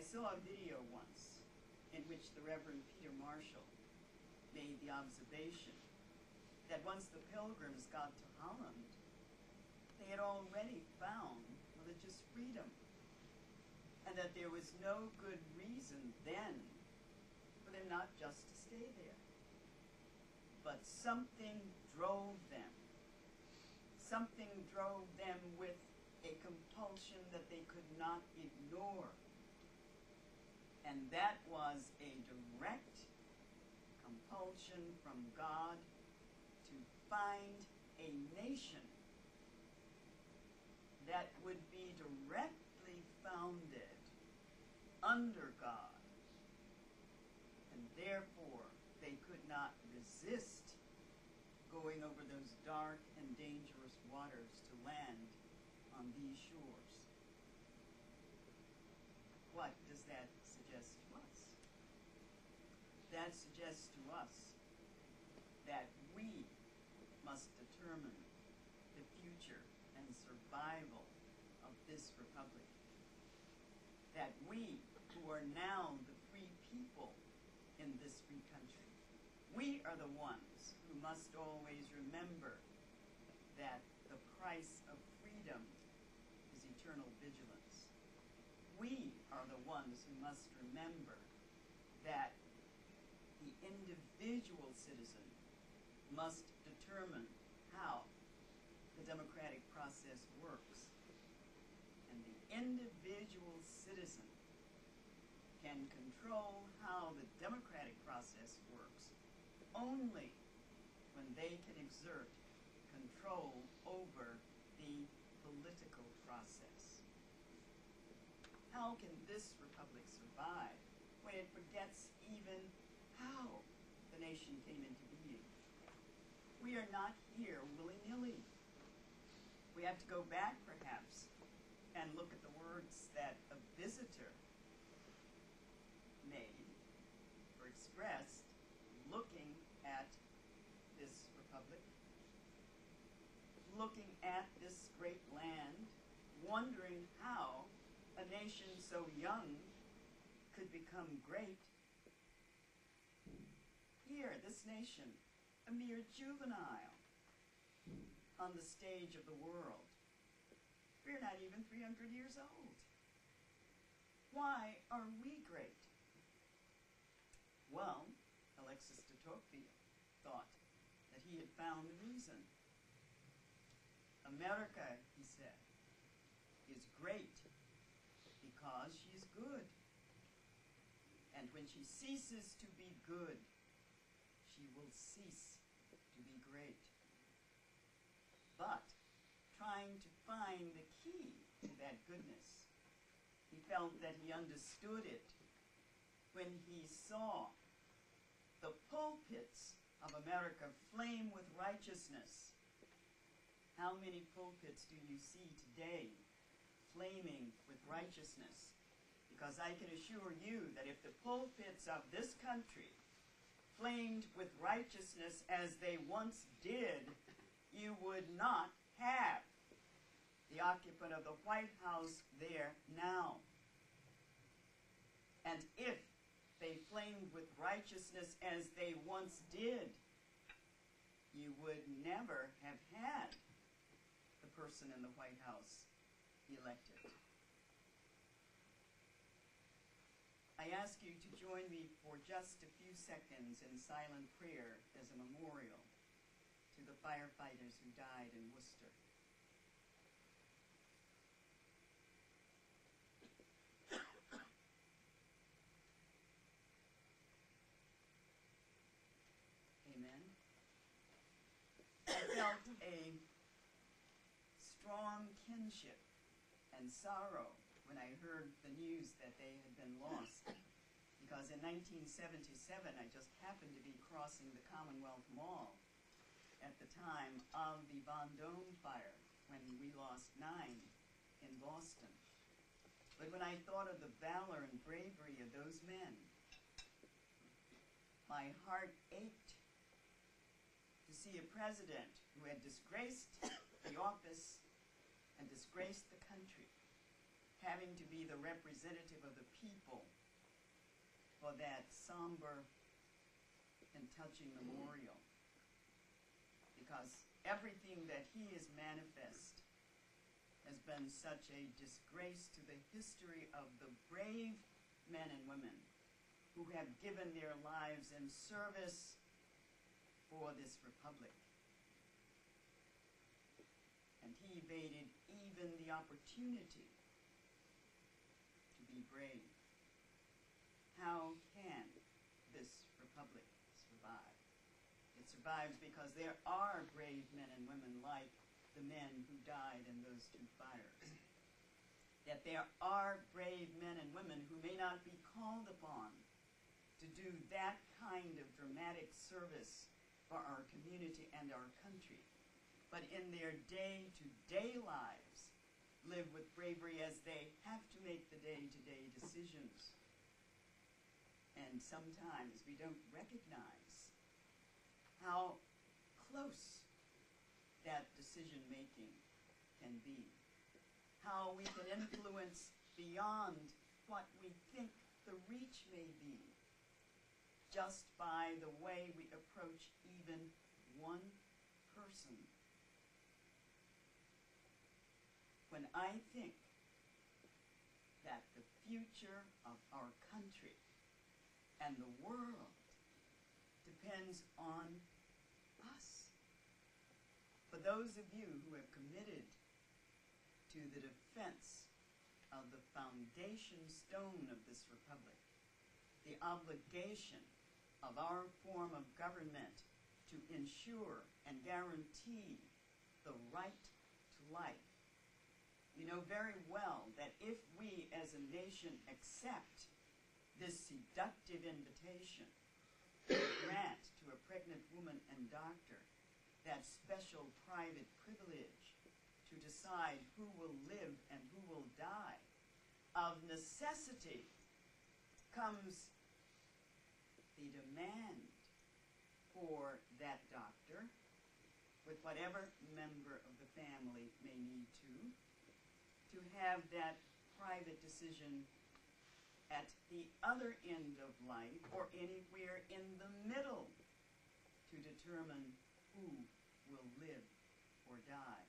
saw a video once in which the Reverend Peter Marshall made the observation that once the Pilgrims got to Holland, they had already found religious freedom, and that there was no good reason then for them not just to stay there. But something drove them. Something drove them with a compulsion that they could not ignore. And that was a direct compulsion from God to find a nation that would be directly founded under God. And therefore, they could not resist going over those dark and dangerous waters to land on these shores. What does that suggest to us? That suggests to us that we must determine the future and survival of this republic. That we, who are now the free people in this free country, we are the ones who must always remember that the price of freedom is eternal vigilance. We are the ones who must remember that the individual citizen must determine how the democratic process works. And the individual citizen can control how the democratic process works only when they can exert control over the political process. How can this republic survive when it forgets even how the nation came into being? We are not here willy-nilly. We have to go back, perhaps, and look at the words that a visitor made or expressed looking at this republic, looking at this great land, wondering how a nation so young could become great. Here, this nation, a mere juvenile on the stage of the world. We're not even 300 years old. Why are we great? Well, Alexis de Tocqueville thought that he had found the reason. America, he said, is great because she is good. And when she ceases to be good, she will cease to be great. But trying to find the key to that goodness, he felt that he understood it when he saw the pulpits of America flame with righteousness. How many pulpits do you see today flaming with righteousness? Because I can assure you that if the pulpits of this country flamed with righteousness as they once did, you would not have the occupant of the White House there now. And if they flamed with righteousness as they once did, you would never have had the person in the White House elected. I ask you to join me for just a few seconds in silent prayer as a memorial to the firefighters who died in Worcester. Amen. I felt a strong kinship and sorrow when I heard the news that they had been lost. Because in 1977, I just happened to be crossing the Commonwealth Mall at the time of the Vendôme fire, when we lost 9 in Boston. But when I thought of the valor and bravery of those men, my heart ached to see a president who had disgraced the office and disgraced the country having to be the representative of the people for that somber and touching memorial. Because everything that he has manifest has been such a disgrace to the history of the brave men and women who have given their lives in service for this republic. And he evaded even the opportunity to be brave. How can this republic survive? It survives because there are brave men and women like the men who died in those two fires. That there are brave men and women who may not be called upon to do that kind of dramatic service for our community and our country, but in their day-to-day lives live with bravery as they have to make the day-to-day decisions. And sometimes we don't recognize how close that decision-making can be, how we can influence beyond what we think the reach may be, just by the way we approach even one person. When I think that the future of our country and the world depends on us, for those of you who have committed to the defense of the foundation stone of this republic, the obligation of our form of government to ensure and guarantee the right to life. We know very well that if we as a nation accept this seductive invitation to grant to a pregnant woman and doctor that special private privilege to decide who will live and who will die, of necessity comes the demand for that doctor, with whatever member of the family may need to have that private decision at the other end of life or anywhere in the middle to determine who will live or die.